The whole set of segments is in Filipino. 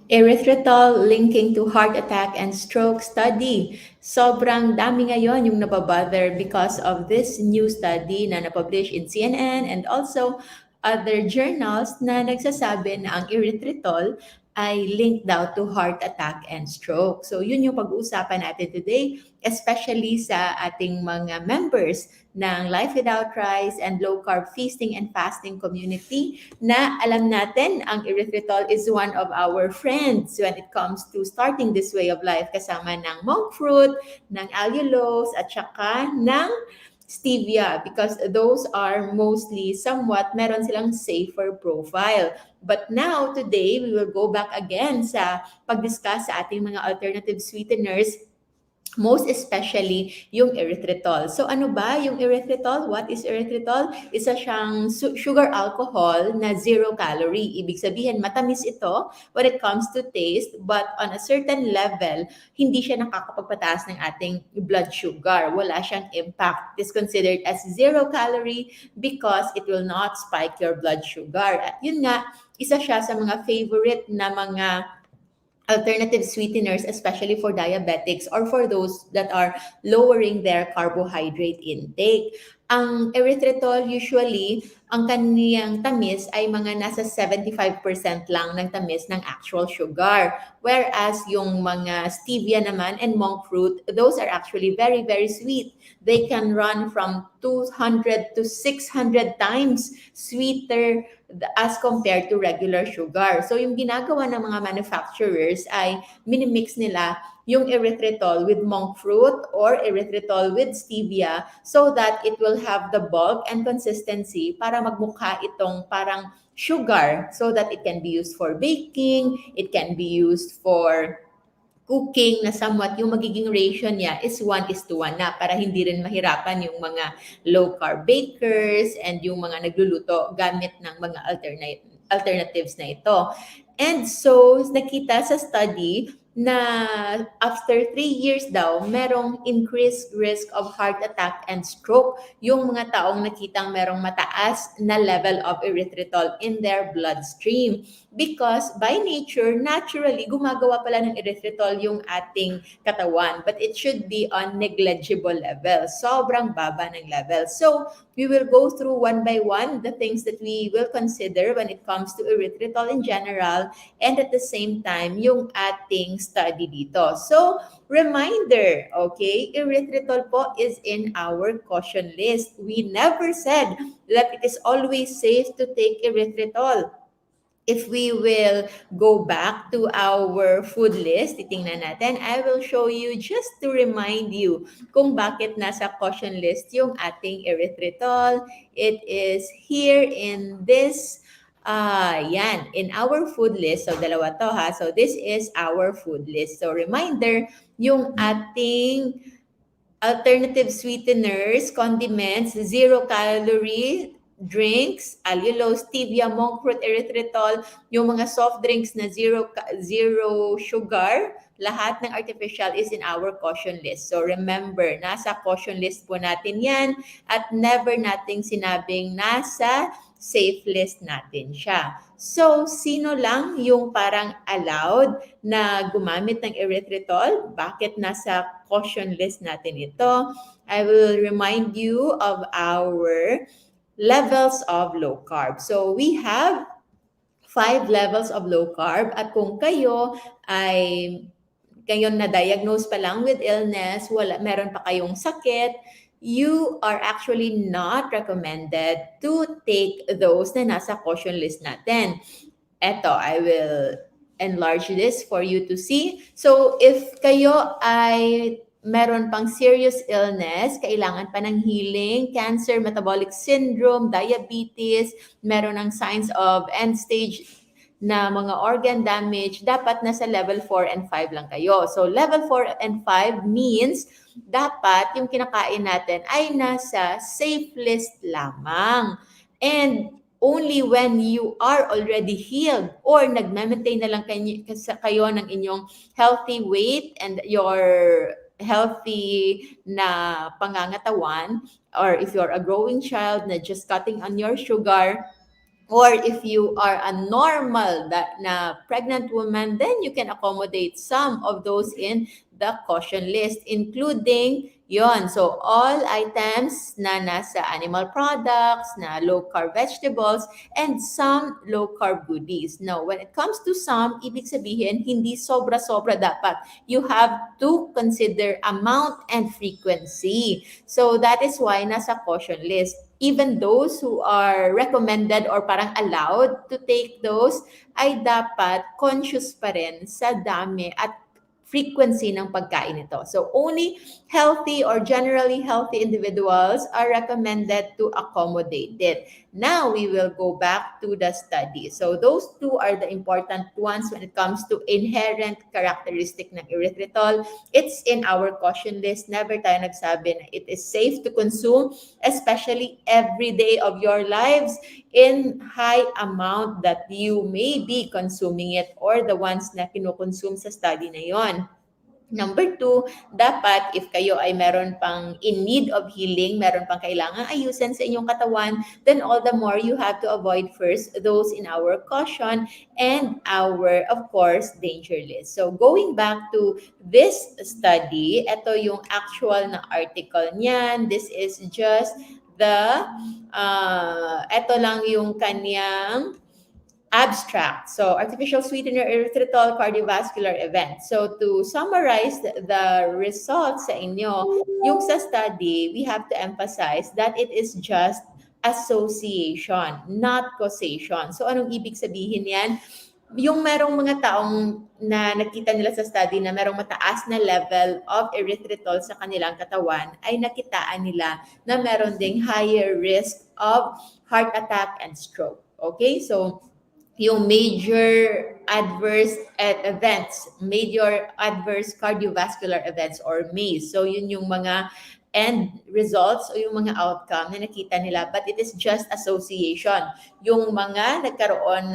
Erythritol linking to heart attack and stroke study. Sobrang dami ngayon yung nababother because of this new study na napublish in CNN and also other journals na nagsasabi na ang erythritol ay linked daw to heart attack and stroke. So yun yung pag-uusapan natin today, especially sa ating mga members ng Life Without Rice and Low Carb Feasting and Fasting community na alam natin ang erythritol is one of our friends when it comes to starting this way of life kasama ng monk fruit, ng allulose at saka ng stevia because those are mostly somewhat meron silang safer profile. But now, today, we will go back again sa pag-discuss sa ating mga alternative sweeteners, most especially yung erythritol. So ano ba yung erythritol? What is erythritol? Isa siyang sugar alcohol na zero calorie. Ibig sabihin, matamis ito when it comes to taste, but on a certain level, hindi siya nakakapagpataas ng ating blood sugar. Wala siyang impact. It is considered as zero calorie because it will not spike your blood sugar. At yun nga, isa siya sa mga favorite na mga alternative sweeteners, especially for diabetics or for those that are lowering their carbohydrate intake. Ang erythritol usually, ang kaniyang tamis ay mga nasa 75% lang ng tamis ng actual sugar. Whereas yung mga stevia naman and monk fruit, those are actually very, very sweet. They can run from 200 to 600 times sweeter as compared to regular sugar. So yung ginagawa ng mga manufacturers ay minimix nila yung erythritol with monk fruit or erythritol with stevia so that it will have the bulk and consistency para magmukha itong parang sugar so that it can be used for baking, it can be used for cooking na somewhat yung magiging ratio niya is 1:1 na para hindi rin mahirapan yung mga low carb bakers and yung mga nagluluto gamit ng mga alternatives na ito. And so, nakita sa study na after 3 years daw, merong increased risk of heart attack and stroke yung mga taong nakitang merong mataas na level of erythritol in their bloodstream. Because by nature, naturally, gumagawa pala ng erythritol yung ating katawan. But it should be on negligible level. Sobrang baba ng level. So, we will go through one by one the things that we will consider when it comes to erythritol in general and at the same time, yung ating study dito. So, reminder, okay, erythritol po is in our caution list. We never said that it is always safe to take erythritol. If we will go back to our food list, titingnan natin, I will show you just to remind you kung bakit nasa caution list yung ating erythritol. It is here in this, yan, in our food list. So, dalawa to ha. So, this is our food list. So, reminder, yung ating alternative sweeteners, condiments, zero calorie, drinks, allulose, stevia, monk fruit, erythritol, yung mga soft drinks na zero sugar, lahat ng artificial is in our caution list. So remember, nasa caution list po natin yan at never nating sinabing nasa safe list natin siya. So, sino lang yung parang allowed na gumamit ng erythritol? Bakit nasa caution list natin ito? I will remind you of our levels of low carb. So, we have 5 levels of low carb at kung kayo na-diagnose pa lang with illness, meron pa kayong sakit, you are actually not recommended to take those na nasa caution list natin. Eto, I will enlarge this for you to see. So, if kayo ay meron pang serious illness, kailangan pa ng healing, cancer, metabolic syndrome, diabetes, meron ng signs of end-stage na mga organ damage, dapat nasa level 4 and 5 lang kayo. So, level 4 and 5 means dapat yung kinakain natin ay nasa safe list lamang. And only when you are already healed or nag-maintain na lang kayo ng inyong healthy weight and your healthy na pangangatawan, or if you're a growing child na just cutting on your sugar, or if you are a normal na pregnant woman, then you can accommodate some of those in the caution list, including yon. So, all items na nasa animal products, na low-carb vegetables, and some low-carb goodies. Now, when it comes to some, ibig sabihin, hindi sobra-sobra dapat. You have to consider amount and frequency. So, that is why nasa caution list. Even those who are recommended or parang allowed to take those, ay dapat conscious pa rin sa dami at frequency ng pagkain nito. So only healthy or generally healthy individuals are recommended to accommodate it. Now we will go back to the study. So those two are the important ones when it comes to inherent characteristic ng erythritol. It's in our caution list. Never tayo nagsabi na it is safe to consume, especially every day of your lives in high amount that you may be consuming it or the ones na kinukonsume sa study na yon. Number two, dapat if kayo ay meron pang in need of healing, meron pang kailangan ayusin sa inyong katawan, then all the more you have to avoid first those in our caution and our, of course, danger list. So going back to this study, ito yung actual na article niyan. This is just the, ito lang yung kanyang abstract. So, artificial sweetener erythritol cardiovascular event. So, to summarize the results sa inyo, yung sa study, we have to emphasize that it is just association, not causation. So, anong ibig sabihin yan? Yung merong mga taong na nakita nila sa study na merong mataas na level of erythritol sa kanilang katawan, ay nakitaan nila na meron ding higher risk of heart attack and stroke. Okay? So, yung major adverse events, major adverse cardiovascular events or MACE. So yun yung mga end results o yung mga outcome na nakita nila, but it is just association. Yung mga nagkaroon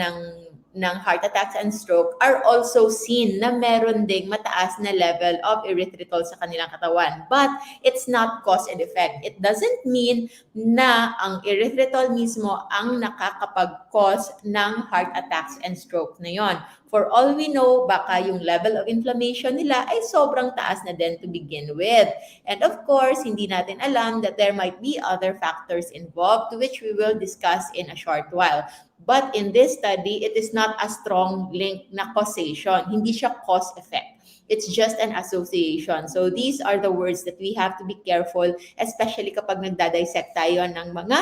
ng heart attacks and stroke are also seen na meron ding mataas na level of erythritol sa kanilang katawan. But it's not cause and effect. It doesn't mean na ang erythritol mismo ang nakakapag-cause ng heart attacks and stroke na yon. For all we know, baka yung level of inflammation nila ay sobrang taas na din to begin with. And of course, hindi natin alam that there might be other factors involved, which we will discuss in a short while. But in this study, it is not a strong link na causation. Hindi siya cause-effect. It's just an association. So these are the words that we have to be careful, especially kapag nagdadissect tayo ng mga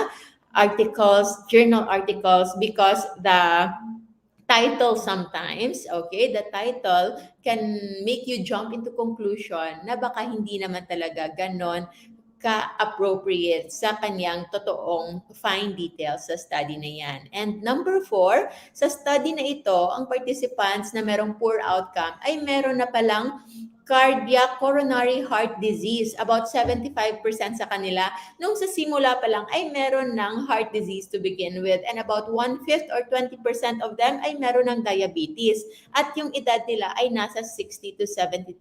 articles, journal articles, because the title sometimes, okay, the title can make you jump into conclusion na baka hindi naman talaga ganon ka-appropriate sa kanyang totoong fine details sa study na yan. And number 4, sa study na ito, ang participants na merong poor outcome ay meron na palang cardiac coronary heart disease. About 75% sa kanila, nung sa simula pa lang ay meron ng heart disease to begin with. And about 1/5 or 20% of them ay meron ng diabetes. At yung edad nila ay nasa 60 to 70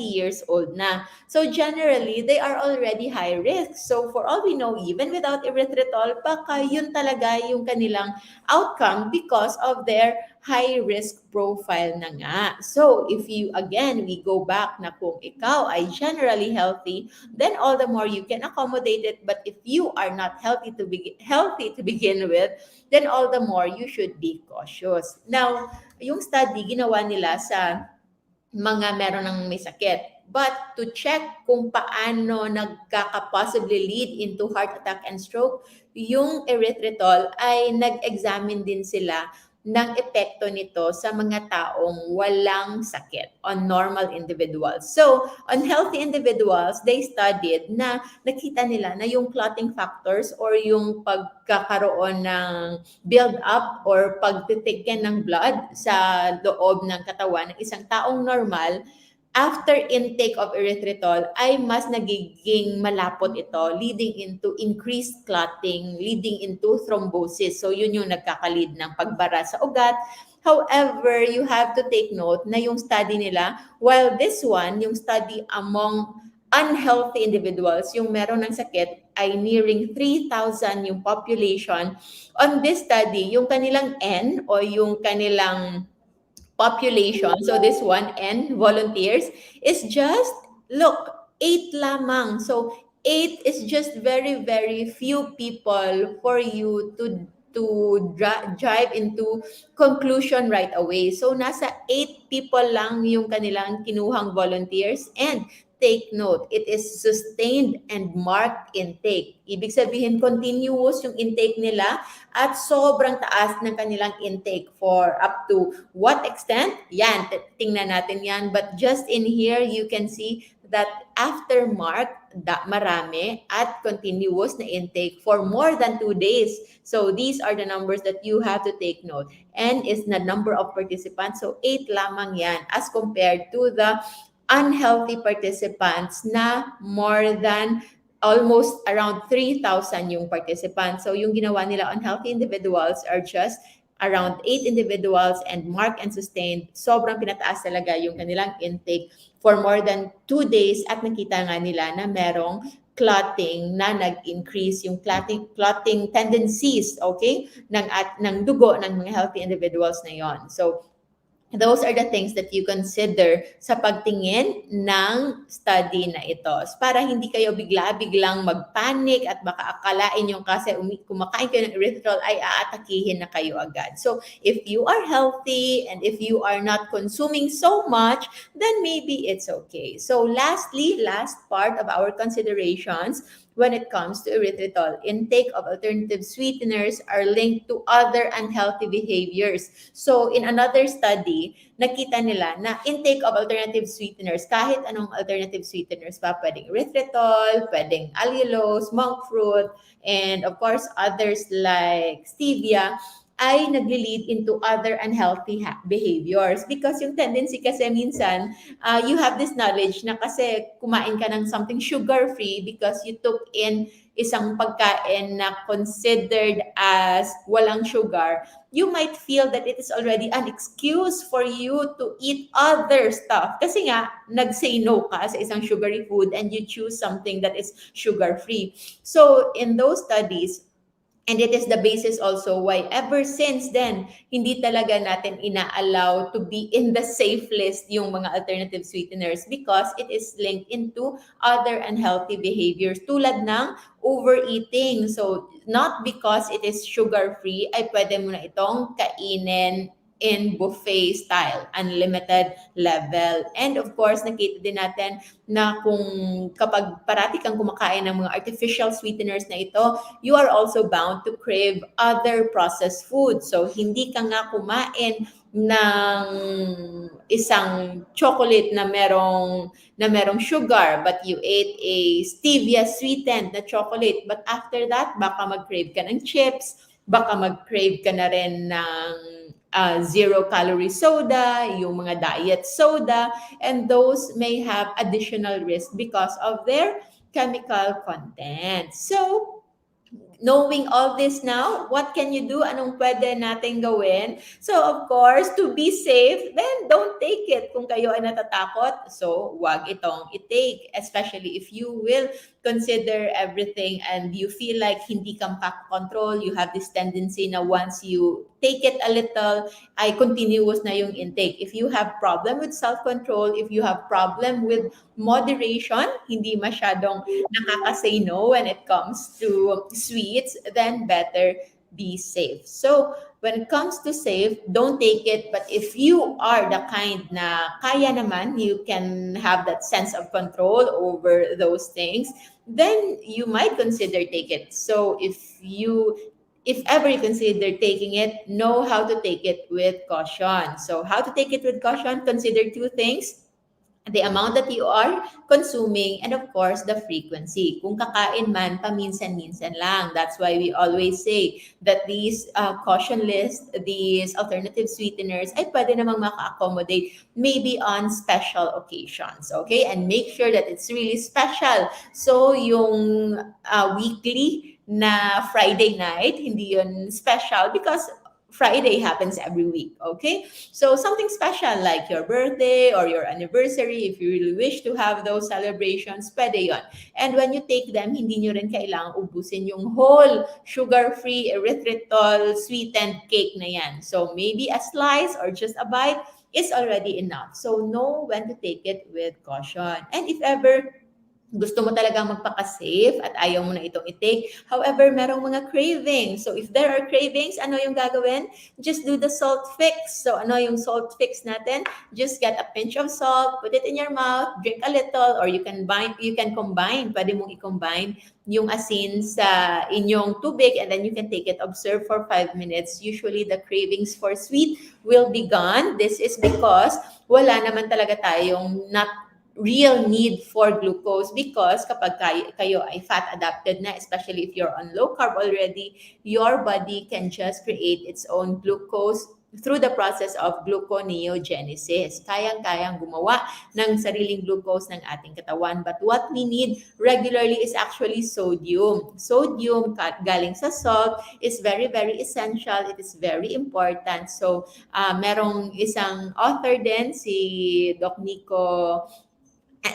years old na. So generally, they are already high risk. So for all we know, even without erythritol, baka yun talaga yung kanilang outcome because of their high risk profile na nga. So if you, again, we go back na kung ikaw ay generally healthy, then all the more you can accommodate it. But if you are not healthy to begin with, then all the more you should be cautious. Now, yung study ginawa nila sa mga meron ng may sakit. But to check kung paano nagkaka-possibly lead into heart attack and stroke, yung erythritol ay nag-examine din sila ng epekto nito sa mga taong walang sakit, on normal individuals. So, on healthy individuals, they studied na nakita nila na yung clotting factors or yung pagkakaroon ng build up or pagtitikin ng blood sa loob ng katawan ng isang taong normal, after intake of erythritol ay mas nagiging malapot ito, leading into increased clotting, leading into thrombosis. So yun yung nagkakalid ng pagbara sa ugat. However, you have to take note na yung study nila, while this one, yung study among unhealthy individuals, yung meron ng sakit, ay nearing 3,000 yung population. On this study, yung kanilang N o yung kanilang population, so this one, N volunteers, is just, look, 8 lamang. So 8 is just very, very few people for you to drive into conclusion right away. So nasa 8 people lang yung kanilang kinuhang volunteers, and take note, it is sustained and marked intake. Ibig sabihin, continuous yung intake nila at sobrang taas ng kanilang intake for up to what extent? Yan, tingnan natin yan. But just in here, you can see that after mark, marami at continuous na intake for more than 2 days. So these are the numbers that you have to take note. N is the number of participants. So 8 lamang yan as compared to the unhealthy participants na more than almost around 3,000 yung participants. So yung ginawa nila on healthy individuals are just around 8 individuals, and mark and sustained, sobrang pinataas talaga yung kanilang intake for more than 2 days, at nakita nga nila na merong clotting na nag-increase yung clotting tendencies, okay, ng dugo ng mga healthy individuals na yon. So those are the things that you consider sa pagtingin ng study na ito. Para hindi kayo bigla-biglang mag-panic at baka akalain yung kasi kumakain kayo ng erythritol ay aatakihin na kayo agad. So, if you are healthy and if you are not consuming so much, then maybe it's okay. So, lastly, last part of our considerations when it comes to erythritol, intake of alternative sweeteners are linked to other unhealthy behaviors. So, in another study, nakita nila na intake of alternative sweeteners, kahit anong alternative sweeteners pa, pwedeng erythritol, pwedeng allulose, monk fruit, and of course, others like stevia, ay nagli-lead into other unhealthy behaviors. Because yung tendency kasi minsan, you have this knowledge na kasi kumain ka ng something sugar-free because you took in isang pagkain na considered as walang sugar, you might feel that it is already an excuse for you to eat other stuff. Kasi nga, nag-say no ka sa isang sugary food and you choose something that is sugar-free. So, in those studies, and it is the basis also why ever since then, hindi talaga natin ina-allow to be in the safe list yung mga alternative sweeteners because it is linked into other unhealthy behaviors tulad ng overeating. So, not because it is sugar-free ay pwede mo na itong kainin in buffet style, unlimited level. And of course, nakita din natin na kung kapag parati kang kumakain ng mga artificial sweeteners na ito, you are also bound to crave other processed food. So, hindi ka nga kumain ng isang chocolate na merong sugar, but you ate a stevia sweetened na chocolate. But after that, baka mag-crave ka ng chips, baka mag-crave ka na rin ng zero-calorie soda, yung mga diet soda, and those may have additional risk because of their chemical content. So, knowing all this now, what can you do? Anong pwede natin gawin? So, of course, to be safe, then don't take it. Kung kayo ay natatakot, so wag itong i-take. Especially if you will consider everything and you feel like hindi ka control, you have this tendency na once you take it a little, ay continuous na yung intake. If you have problem with self-control, if you have problem with moderation, hindi masyadong nakaka-say no when it comes to sweets, then better be safe. So, when it comes to safe, don't take it. But if you are the kind na kaya naman, you can have that sense of control over those things, then you might consider take it. So, if ever you consider taking it, know how to take it with caution. So, how to take it with caution? Consider two things: the amount that you are consuming, and of course, the frequency. Kung kakain man, paminsan-minsan lang. That's why we always say that these caution list, these alternative sweeteners, ay pwede namang maka-accommodate maybe on special occasions, okay? And make sure that it's really special. So, yung weekly na Friday night, hindi yun special because Friday happens every week, okay? So something special like your birthday or your anniversary, if you really wish to have those celebrations, pwede yon. And when you take them, hindi nyo rin kailangang ubusin yung whole sugar-free erythritol sweetened cake na yan. So maybe a slice or just a bite is already enough. So know when to take it with caution. And if ever gusto mo talagang magpaka-safe at ayaw mo na itong i-take. However, merong mga cravings. So if there are cravings, ano yung gagawin? Just do the salt fix. So ano yung salt fix natin? Just get a pinch of salt, put it in your mouth, drink a little, or you can combine, pwede mong i-combine yung asin sa inyong tubig and then you can take it, observe for 5 minutes. Usually the cravings for sweet will be gone. This is because wala naman talaga tayong real need for glucose because kapag kayo ay fat adapted na, especially if you're on low carb already, your body can just create its own glucose through the process of gluconeogenesis. Kayang-kayang gumawa ng sariling glucose ng ating katawan. But what we need regularly is actually sodium. Sodium galing sa salt is very, very essential. It is very important. So, merong isang author din, si Doc Nico,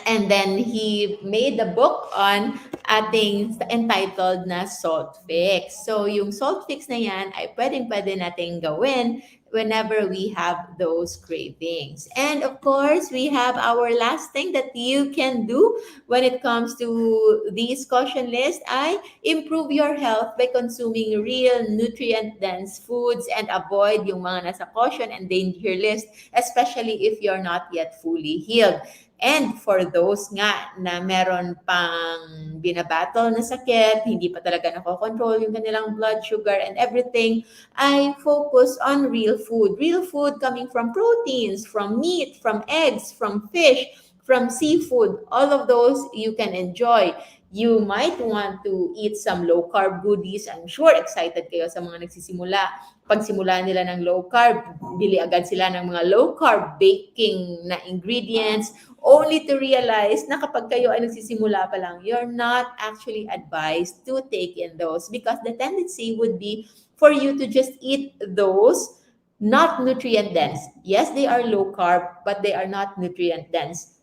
and then he made a book on ating entitled na Salt Fix. So yung Salt Fix na yan ay pwedeng-pwede nating gawin whenever we have those cravings. And of course, we have our last thing that you can do when it comes to these caution list ay improve your health by consuming real nutrient-dense foods and avoid yung mga nasa caution and danger list, especially if you're not yet fully healed. And for those nga na meron pang binabattle na sakit, hindi pa talaga nakokontrol yung kanilang blood sugar and everything, I focus on real food. Real food coming from proteins, from meat, from eggs, from fish, from seafood. All of those you can enjoy. You might want to eat some low-carb goodies. I'm sure excited kayo sa mga nagsisimula. Pagsimula nila ng low-carb, bili agad sila ng mga low-carb baking na ingredients only to realize na kapag kayo ay nagsisimula pa lang, you're not actually advised to take in those because the tendency would be for you to just eat those not nutrient dense. Yes, they are low carb, but they are not nutrient dense.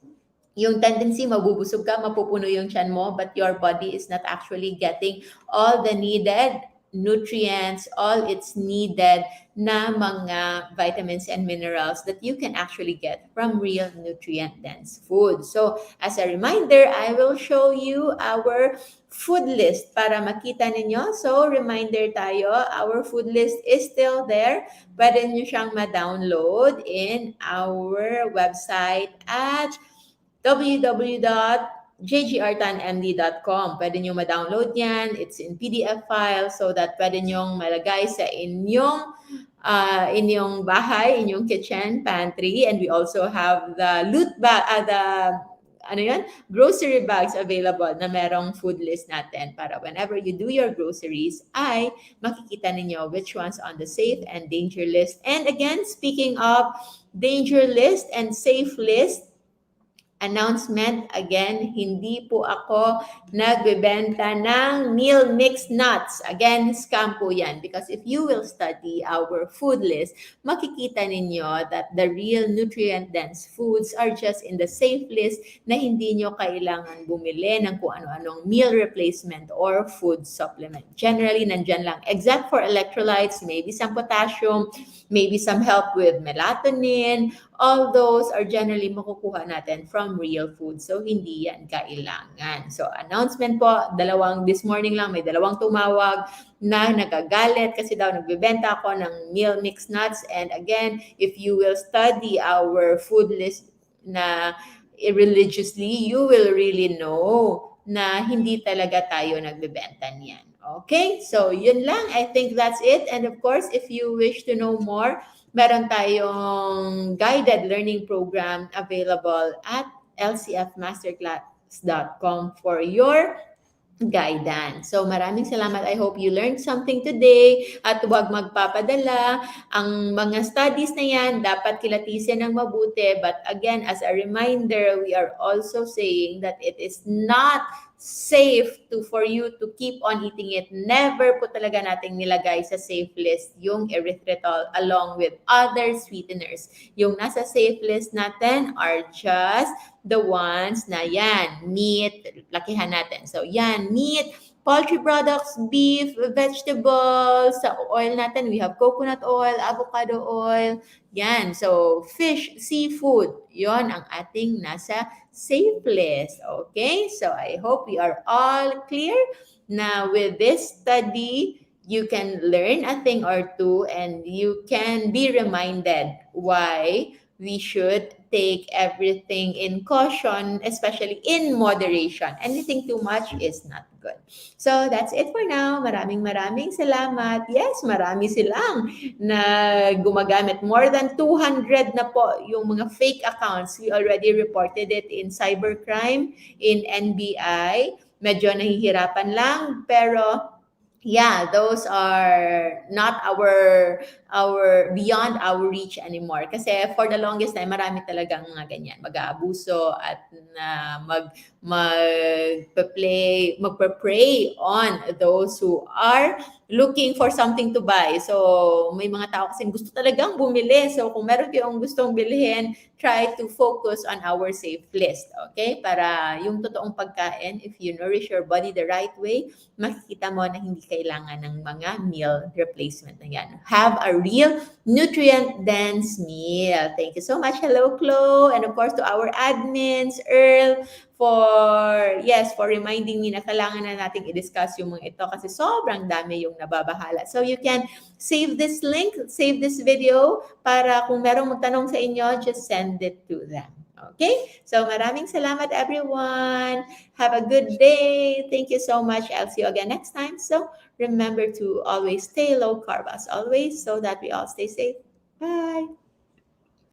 Yung tendency, mabubusog ka, mapupuno yung tiyan mo, but your body is not actually getting all the needed nutrients, all its needed na mga vitamins and minerals that you can actually get from real nutrient-dense food. So, as a reminder, I will show you our food list para makita ninyo. So, reminder tayo, our food list is still there. Pwede nyo siyang ma-download in our website at www.jgrtanmd.com. Pwede nyo ma-download yan. It's in PDF file so that pwede nyong malagay sa inyong bahay, inyong kitchen, pantry. And we also have the grocery bags available na merong food list natin para whenever you do your groceries ay makikita ninyo which one's on the safe and danger list. And again, speaking of danger list and safe list, announcement again, hindi po ako nagbebenta ng meal mix nuts. Again, scam po yan because if you will study our food list, makikita ninyo that the real nutrient-dense foods are just in the safe list na hindi nyo kailangan bumili ng kung ano-anong meal replacement or food supplement. Generally, nandyan lang. Except for electrolytes, maybe some potassium, maybe some help with melatonin. All those are generally makukuha natin from real food. So, hindi yan kailangan. So, announcement po, this morning lang, may dalawang tumawag na nagagalit kasi daw nagbebenta ako ng meal mix nuts. And again, if you will study our food list na religiously, you will really know na hindi talaga tayo nagbebenta niyan. Okay? So, yun lang. I think that's it. And of course, if you wish to know more, meron tayong guided learning program available at lcfmasterclass.com for your guidance. So maraming salamat. I hope you learned something today at huwag magpapadala. Ang mga studies na yan, dapat kilatisin ng mabuti. But again, as a reminder, we are also saying that it is not safe to for you to keep on eating it. Never po talaga nating nilagay sa safe list yung erythritol along with other sweeteners. Yung nasa safe list natin are just the ones na yan, meat, lakihan natin. So yan, meat, poultry products, beef, vegetables, sa oil natin, we have coconut oil, avocado oil, yan. So, fish, seafood, yon ang ating nasa safe list. Okay? So, I hope we are all clear na with this study, you can learn a thing or two and you can be reminded why we should take everything in caution, especially in moderation. Anything too much is not good. So that's it for now. Maraming salamat. Yes, marami silang na gumagamit. More than 200 na po yung mga fake accounts. We already reported it in cybercrime, in NBI. Medyo nahihirapan lang, pero yeah, those are not our beyond our reach anymore. Kasi for the longest time, marami talagang mga ganyan, mag-aabuso at na magpe-prey on those who are looking for something to buy. So, may mga tao kasing gusto talagang bumili. So, kung meron kayong gustong bilhin, try to focus on our safe list. Okay? Para yung totoong pagkain, if you nourish your body the right way, makikita mo na hindi kailangan ng mga meal replacement na yan. Have a real nutrient-dense meal. Thank you so much. Hello, Chloe. And of course, to our admins, Earl, for reminding me na kailangan na nating i-discuss yung mga ito kasi sobrang dami yung nababahala. So you can save this link, save this video para kung merong magtanong sa inyo, just send it to them. Okay? So maraming salamat everyone. Have a good day. Thank you so much. I'll see you again next time. So remember to always stay low carb as always so that we all stay safe. Bye.